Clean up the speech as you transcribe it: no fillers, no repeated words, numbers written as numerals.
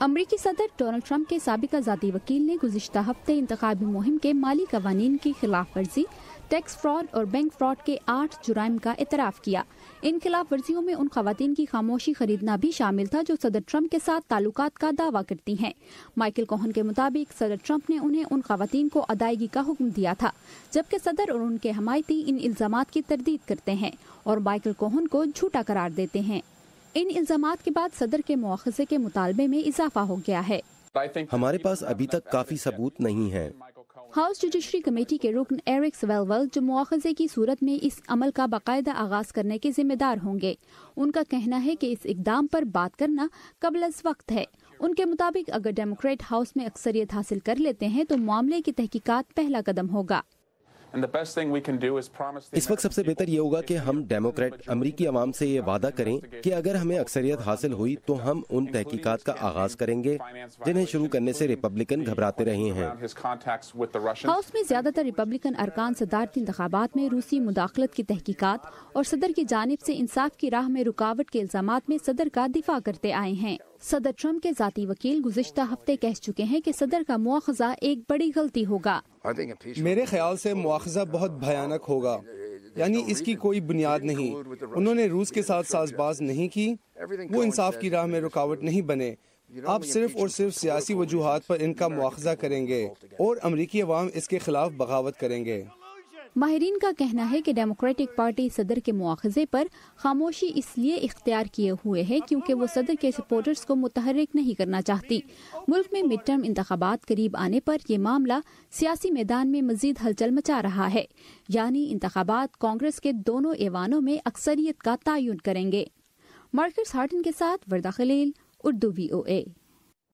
امریکی صدر Donald Trump کے سابقہ ذاتی وکیل نے گزشتہ ہفتے انتخابی مہم کے مالی قوانین کی خلاف ورزی، ٹیکس فراڈ اور بینک فراڈ کے 8 جرائم کا اعتراف کیا۔ ان خلاف ورزیوں میں ان خواتین کی خاموشی خریدنا بھی شامل تھا جو صدر ٹرمپ کے ساتھ تعلقات کا دعویٰ کرتی ہیں۔ مائیکل کوہن کے مطابق صدر ٹرمپ نے انہیں ان خواتین کو ادائیگی کا حکم دیا تھا، جبکہ صدر اور ان کے حمایتی ان الزامات کی تردید کرتے ہیں اور مائیکل کوہن کو جھوٹا قرار دیتے ہیں۔ ان الزامات کے بعد صدر کے مواخذے کے مطالبے میں اضافہ ہو گیا ہے۔ ہمارے پاس ابھی تک کافی ثبوت نہیں ہیں۔ ہاؤس جوڈیشری کمیٹی کے رکن ایرک سویلول جو مواخذے کی صورت میں اس عمل کا باقاعدہ آغاز کرنے کے ذمہ دار ہوں گے، ان کا کہنا ہے کہ اس اقدام پر بات کرنا قبل از وقت ہے۔ ان کے مطابق اگر ڈیموکریٹ ہاؤس میں اکثریت حاصل کر لیتے ہیں تو معاملے کی تحقیقات پہلا قدم ہوگا۔ اس وقت سب سے بہتر یہ ہوگا کہ ہم ڈیموکریٹ امریکی عوام سے یہ وعدہ کریں کہ اگر ہمیں اکثریت حاصل ہوئی تو ہم ان تحقیقات کا آغاز کریں گے جنہیں شروع کرنے سے ریپبلکن گھبراتے رہے ہیں۔ ہاؤس میں زیادہ تر ریپبلکن ارکان صدارتی انتخابات میں روسی مداخلت کی تحقیقات اور صدر کی جانب سے انصاف کی راہ میں رکاوٹ کے الزامات میں صدر کا دفاع کرتے آئے ہیں۔ صدر ٹرمپ کے ذاتی وکیل گزشتہ ہفتے کہہ چکے ہیں کہ صدر کا مواخذہ ایک بڑی غلطی ہوگا۔ میرے خیال سے مواخذہ بہت بھیانک ہوگا، یعنی اس کی کوئی بنیاد نہیں۔ انہوں نے روس کے ساتھ ساز باز نہیں کی، وہ انصاف کی راہ میں رکاوٹ نہیں بنے۔ آپ صرف اور صرف سیاسی وجوہات پر ان کا مواخذہ کریں گے اور امریکی عوام اس کے خلاف بغاوت کریں گے۔ ماہرین کا کہنا ہے کہ ڈیموکریٹک پارٹی صدر کے مواخذے پر خاموشی اس لیے اختیار کیے ہوئے ہے کیونکہ وہ صدر کے سپورٹرز کو متحرک نہیں کرنا چاہتی۔ ملک میں مڈ ٹرم انتخابات قریب آنے پر یہ معاملہ سیاسی میدان میں مزید ہلچل مچا رہا ہے، یعنی انتخابات کانگریس کے دونوں ایوانوں میں اکثریت کا تعین کریں گے۔ مارکس ہارٹن کے ساتھ وردہ خلیل، اردو VOA۔